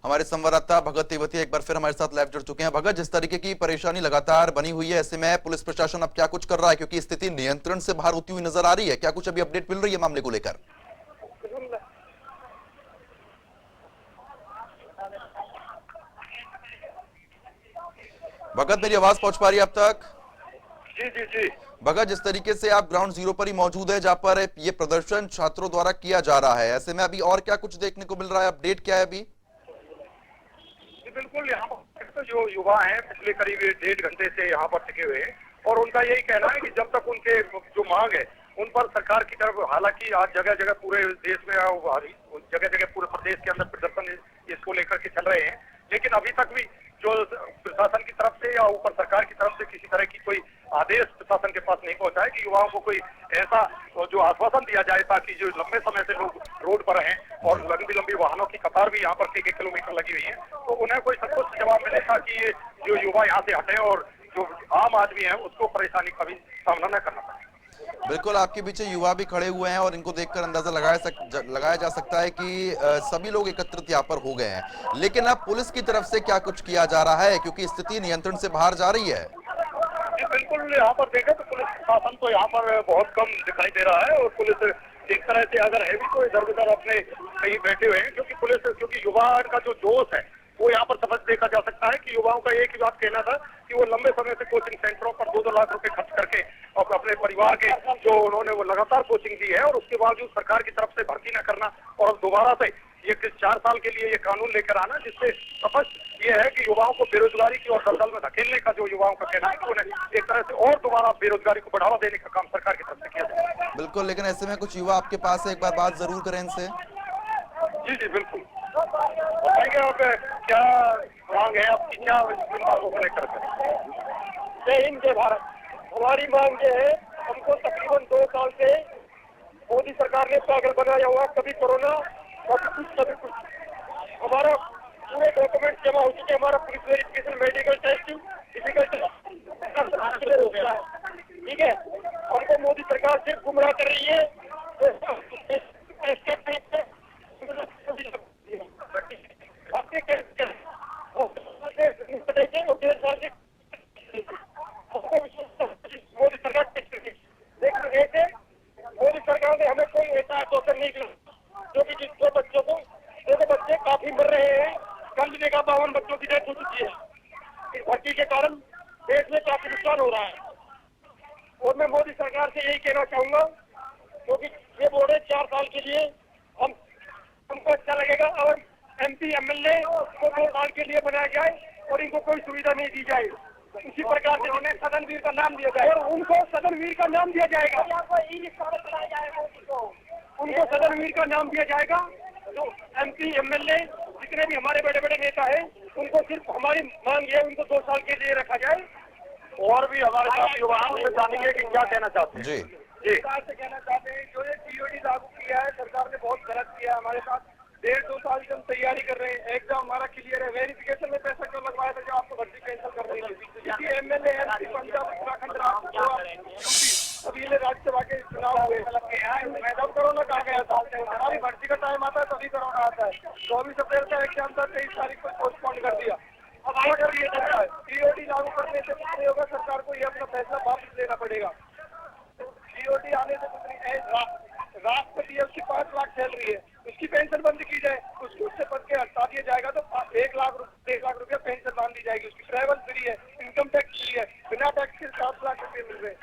हमारे संवाददाता भगत तेवती एक बार फिर हमारे साथ लाइव जुड़ चुके हैं। भगत, जिस तरीके की परेशानी लगातार बनी हुई है, ऐसे में पुलिस प्रशासन अब क्या कुछ कर रहा है, क्योंकि स्थिति नियंत्रण से बाहर होती हुई नजर आ रही है? क्या कुछ अभी अपडेट मिल रही है मामले को लेकर? भगत, मेरी आवाज पहुंच पा रही है अब तक? जी जी जी। भगत, जिस तरीके से आप ग्राउंड जीरो पर ही मौजूद है, जहां पर ये प्रदर्शन छात्रों द्वारा किया जा रहा है, ऐसे में अभी और क्या कुछ देखने को मिल रहा है? अपडेट क्या है अभी? जी बिल्कुल, यहाँ पर तो जो युवा हैं पिछले करीब 1.5 घंटे से यहाँ पर टिके हुए हैं और उनका यही कहना है कि जब तक उनके जो मांग है उन पर सरकार की तरफ, हालांकि आज जगह जगह पूरे देश में, जगह जगह पूरे प्रदेश के अंदर प्रदर्शन इसको लेकर के चल रहे हैं, लेकिन अभी तक भी जो प्रशासन की तरफ से या ऊपर सरकार की तरफ से किसी तरह की कोई आदेश प्रशासन के पास नहीं पहुंचा है कि युवाओं को कोई ऐसा जो आश्वासन दिया जाए ताकि जो लंबे समय से लोग रोड पर हैं और लंबी लंबी वाहनों की कतार भी यहाँ पर कई किलोमीटर लगी हुई है, तो उन्हें कोई सचमुच जवाब मिले ताकि ये जो युवा यहाँ से हटे और जो आम आदमी है उसको परेशानी का भी सामना न करना पड़े। बिल्कुल, आपके पीछे युवा भी खड़े हुए हैं और इनको देखकर अंदाजा लगाया जा सकता है कि सभी लोग एकत्रित यहाँ पर हो गए हैं। लेकिन अब पुलिस की तरफ से क्या कुछ किया जा रहा है, क्योंकि स्थिति नियंत्रण से बाहर जा रही है? जी बिल्कुल, यहाँ पर देखें तो पुलिस प्रशासन तो यहाँ पर बहुत कम दिखाई दे रहा है और पुलिस एक तरह से अगर है भी तो इधर उधर अपने कहीं बैठे हुए हैं, क्योंकि युवा का जो जोश है वो यहाँ पर समझ देखा जा सकता है कि युवाओं का एक ही बात कहना था कि वो लंबे समय से कोचिंग सेंटरों पर 2-2 लाख रुपए खर्च करके और अपने परिवार के जो उन्होंने वो लगातार कोचिंग दी है और उसके बावजूद सरकार की तरफ से भर्ती न करना और अब दोबारा से ये 4 साल के लिए ये कानून लेकर आना, जिससे स्पष्ट ये है कि युवाओं को बेरोजगारी की और दलदल में धकेलने का जो युवाओं का कहना है कि उन्हें एक तरह से और दोबारा बेरोजगारी को बढ़ावा देने का काम सरकार की तरफ से किया जाए। बिल्कुल, लेकिन ऐसे में कुछ युवा आपके पास है, एक बार बात जरूर करें इनसे। जी जी बिल्कुल, बताएंगे आप क्या मांग है आपकी, क्या इन मांगों को लेकर? जय हिंद जय भारत। हमारी मांग ये है, हमको तकरीबन 2 साल से मोदी सरकार ने पागल बनाया हुआ, कभी कोरोना कभी कुछ। हमारा पूरे डॉक्यूमेंट जमा हो चुके, हमारा police verification, medical test, physical test हो गया है, ठीक है। हमको मोदी सरकार सिर्फ गुमराह कर रही है। मोदी सरकार मोदी सरकार ने हमें कोई ऐसा आश्वासन नहीं दिया, जो कि जिस बच्चों को, देखो बच्चे काफी मर रहे हैं। कल जगह 52 बच्चों की डेथ हो चुकी है इस भर्ती के कारण। देश में काफी नुकसान हो रहा है और मैं मोदी सरकार से यही कहना चाहूंगा, क्योंकि ये बोर्ड है 4 साल के लिए, हमको अच्छा लगेगा और MP MLA को 2 साल के लिए बनाया जाए और इनको कोई सुविधा नहीं दी जाए। इसी प्रकार से उन्हें सदनवीर का नाम दिया जाए और उनको सदनवीर का नाम दिया जाएगा, उनको सदनवीर का नाम दिया जाएगा। जो MP MLA जितने भी हमारे बड़े बड़े नेता हैं, उनको सिर्फ हमारी मांग है उनको 2 साल के लिए रखा जाए। और भी हमारे साथ युवाओं से जानेंगे कि क्या कहना चाहते हैं। जी जी, सरकार से कहना चाहते हैं, जो ये TOD लागू किया है सरकार ने बहुत गलत किया है हमारे साथ। 1.5-2 साल से हम तैयारी कर रहे हैं, एग्जाम हमारा क्लियर है। वेरिफिकेशन में पैसा क्यों लगवाया था जब आपको भर्ती कैंसिल कर रही है? MLA MP पंजाब उत्तराखंड अभी राज्यसभा के चुनाव हुए, मैडम कोरोना कहा गया था, हमारी भर्ती का टाइम आता है तभी कोरोना आता है। 24 अप्रैल का एग्जाम था, 23 तारीख को पोस्टपोन कर दिया। अब अगर ये TOD लागू करने से कुछ नहीं होगा, सरकार को ये अपना फैसला वापस लेना पड़ेगा। TOD आने से कुछ नहीं, राष्ट्रपति उसकी 5 लाख सैलरी है, उसकी पेंशन बंद की जाए, उसको उससे पद के हटा दिया जाएगा तो 1 लाख रुपया पेंशन बांध दी जाएगी। उसकी ट्रैवल फ्री है, इनकम टैक्स फ्री है, बिना टैक्स के 7 लाख रुपये मिल रहे हैं।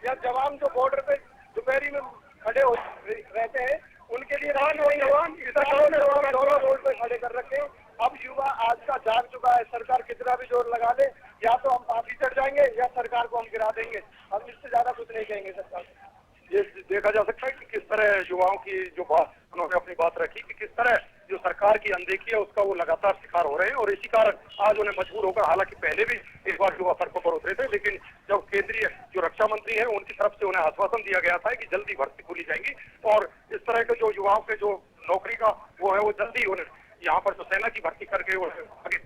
या जवान जो बॉर्डर पे दोपहरी में खड़े हो रहते हैं, उनके लिए रोड पे खड़े कर रखे। अब युवा आज का जाग चुका है, सरकार कितना भी जोर लगा ले, या तो हम फांसी चढ़ जाएंगे या सरकार को हम गिरा देंगे। हम इससे ज्यादा कुछ नहीं कहेंगे सरकार से। ये देखा जा सकता है कि किस तरह युवाओं की जो बात उन्होंने अपनी बात रखी कि किस तरह जो सरकार की अनदेखी है उसका वो लगातार शिकार हो रहे हैं और इसी कारण आज उन्हें मजबूर होकर, हालांकि पहले भी एक बार युवा सड़कों पर उतरे थे, लेकिन जब केंद्रीय जो रक्षा मंत्री है उनकी तरफ से उन्हें आश्वासन दिया गया था कि जल्दी भर्ती खोली जाएगी और इस तरह के जो युवाओं के जो नौकरी का वो है वो जल्दी उन्हें यहाँ पर जो सेना की भर्ती करके वो आगे,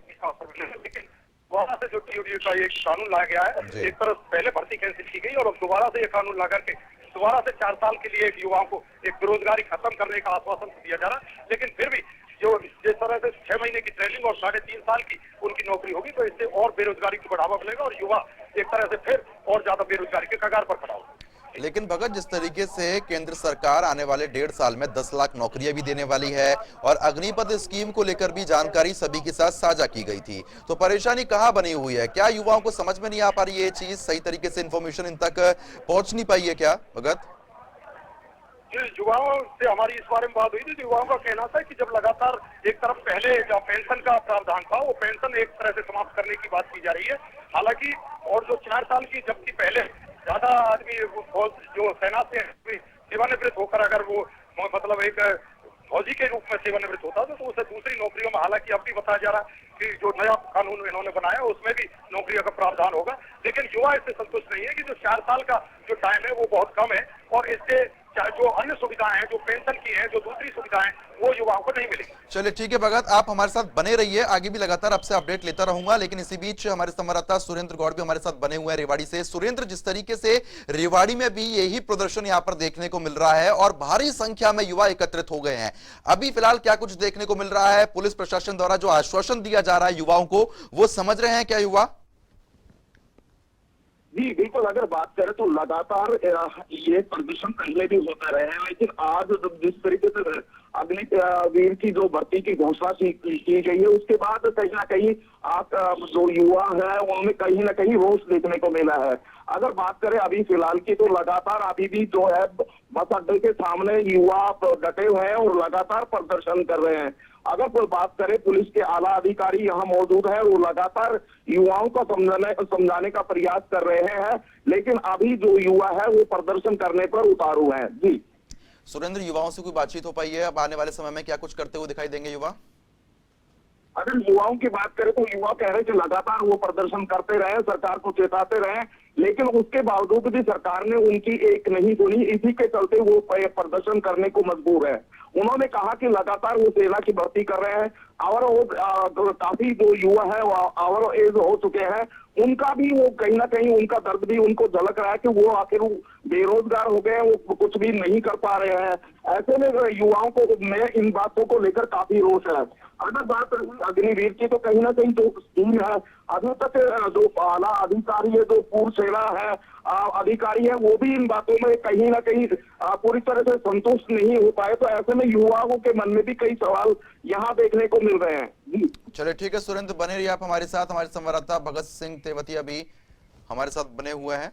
लेकिन वहां से जो TOD का ये कानून लाया गया है, एक तरफ पहले भर्ती कैंसिल की गई और अब दोबारा से ये कानून ला करके दोबारा से 4 साल के लिए युवाओं को एक बेरोजगारी खत्म करने का आश्वासन दिया जा रहा है। लेकिन फिर भी जो जिस तरह से 6 महीने की ट्रेनिंग और 3.5 साल की उनकी नौकरी होगी, तो इससे और बेरोजगारी को बढ़ावा मिलेगा और युवा एक तरह से फिर और ज्यादा बेरोजगारी के कगार पर खड़ा होगा। लेकिन भगत, जिस तरीके से केंद्र सरकार आने वाले 1.5 साल में 10 लाख नौकरियां भी देने वाली है और अग्निपथ स्कीम को लेकर भी जानकारी सभी के साथ साझा की गई थी, तो परेशानी कहां बनी हुई है? क्या युवाओं को समझ में नहीं आ पा रही है ये चीज? सही तरीके से इंफॉर्मेशन इन तक पहुंच नहीं पाई है क्या भगत? युवाओं से हमारी इस बारे में बात हुई थी, तो युवाओं का कहना था कि जब लगातार एक तरफ पहले जो पेंशन का प्रावधान था, वो पेंशन एक तरह से समाप्त करने की बात की जा रही है। हालांकि और जो 4 साल की, जबकि पहले ज्यादा आदमी जो सेना से सेवानिवृत्त होकर अगर वो मतलब एक फौजी के रूप में सेवानिवृत्त होता था, तो उसे दूसरी नौकरियों में, हालांकि अब भी बताया जा रहा है कि जो नया कानून इन्होंने बनाया उसमें भी नौकरियों का प्रावधान होगा, लेकिन युवा इससे संतुष्ट नहीं है कि जो 4 साल का जो टाइम है वो बहुत कम है और इससे जो अन्य सुविधाएं हैं, जो पेंशन की हैं, जो दूसरी सुविधाएं, वो युवाओं को नहीं मिलेगी। चलिए ठीक है भगत, आप हमारे साथ बने रहिए, आगे भी लगातार आपसे अपडेट लेता रहूंगा। लेकिन इसी बीच हमारे संवाददाता सुरेंद्र गौड़ भी हमारे साथ बने हुए हैं रेवाड़ी से। सुरेंद्र, जिस तरीके से रेवाड़ी में भी यही प्रदर्शन यहां पर देखने को मिल रहा है और भारी संख्या में युवा एकत्रित हो गए हैं, अभी फिलहाल क्या कुछ देखने को मिल रहा है? पुलिस प्रशासन द्वारा जो आश्वासन दिया जा रहा है युवाओं को, वो समझ रहे हैं क्या युवा? जी बिल्कुल, अगर बात करें तो लगातार ये प्रदर्शन पहले भी होते रहे हैं, लेकिन आज जिस तरीके से अग्निवीर की जो भर्ती की घोषणा की गई है, उसके बाद कहीं ना कहीं आप जो युवा है उनमें कहीं ना कहीं रोष देखने को मिला है। अगर बात करें अभी फिलहाल की, तो लगातार अभी भी जो है बस अड्डे के सामने युवा डटे हुए हैं और लगातार प्रदर्शन कर रहे हैं। अगर कोई बात करें, पुलिस के आला अधिकारी यहाँ मौजूद है, वो लगातार युवाओं को समझाने का प्रयास कर रहे हैं, लेकिन अभी जो युवा है वो प्रदर्शन करने पर उतारू है। जी सुरेंद्र, युवाओं से कोई बातचीत हो पाई है? अब आने वाले समय में क्या कुछ करते हुए दिखाई देंगे युवा? अगर युवाओं की बात करें तो युवा कह रहे हैं कि लगातार वो प्रदर्शन करते रहे, सरकार को चेताते रहे, लेकिन उसके बावजूद भी सरकार ने उनकी एक नहीं सुनी। इसी के चलते वो प्रदर्शन करने को मजबूर है। उन्होंने कहा कि लगातार वो सेना की भर्ती कर रहे हैं और काफी जो युवा है वो ओवर एज हो चुके हैं, उनका भी वो कहीं ना कहीं उनका दर्द भी उनको झलक रहा है कि वो आखिर बेरोजगार हो गए, वो कुछ भी नहीं कर पा रहे हैं। ऐसे में युवाओं को में इन बातों को लेकर काफी रोष है। अगर बात अग्निवीर की, तो कहीं ना कहीं जो स्कीम है, अभी तक जो आला अधिकारी है, जो पूर्व सेना है अधिकारी है, वो भी इन बातों में कहीं ना कहीं पूरी तरह से संतुष्ट नहीं हो पाए। तो ऐसे में युवाओं के मन में भी कई सवाल यहाँ देखने को मिल रहे हैं। चलिए ठीक है सुरेंद्र, बने रहिए आप हमारे साथ। हमारे संवाददाता भगत सिंह तेवतिया भी हमारे साथ बने हुए हैं।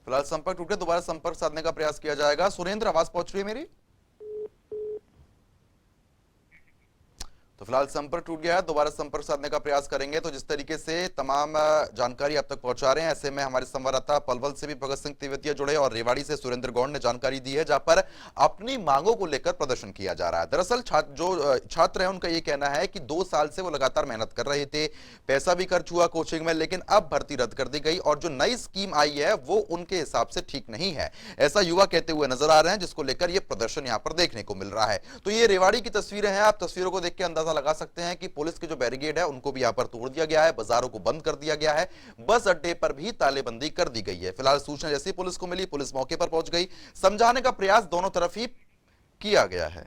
फिलहाल संपर्क टूट गया, दोबारा संपर्क साधने का प्रयास किया जाएगा। सुरेंद्र, आवाज पहुंच रही है मेरी? तो फिलहाल संपर्क टूट गया है, दोबारा संपर्क साधने का प्रयास करेंगे। तो जिस तरीके से तमाम जानकारी आप तक पहुंचा रहे हैं, ऐसे में हमारे संवाददाता पलवल से भी भगत सिंह तेवतिया जुड़े और रेवाड़ी से सुरेंद्र गौड़ ने जानकारी दी है, जहां पर अपनी मांगों को लेकर प्रदर्शन किया जा रहा है। दरअसल छात्र है, उनका ये कहना है कि 2 साल से वो लगातार मेहनत कर रहे थे, पैसा भी खर्च हुआ कोचिंग में, लेकिन अब भर्ती रद्द कर दी गई और जो नई स्कीम आई है वो उनके हिसाब से ठीक नहीं है, ऐसा युवा कहते हुए नजर आ रहे हैं, जिसको लेकर ये प्रदर्शन यहां पर देखने को मिल रहा है। तो ये रेवाड़ी की तस्वीरें हैं, आप तस्वीरों को देख के अंदाजा लगा सकते हैं कि पुलिस के जो बैरिकेड है उनको भी यहां पर तोड़ दिया गया है, बाजारों को बंद कर दिया गया है, बस अड्डे पर भी तालेबंदी कर दी गई है। फिलहाल सूचना जैसी पुलिस को मिली, पुलिस मौके पर पहुंच गई, समझाने का प्रयास दोनों तरफ ही किया गया है।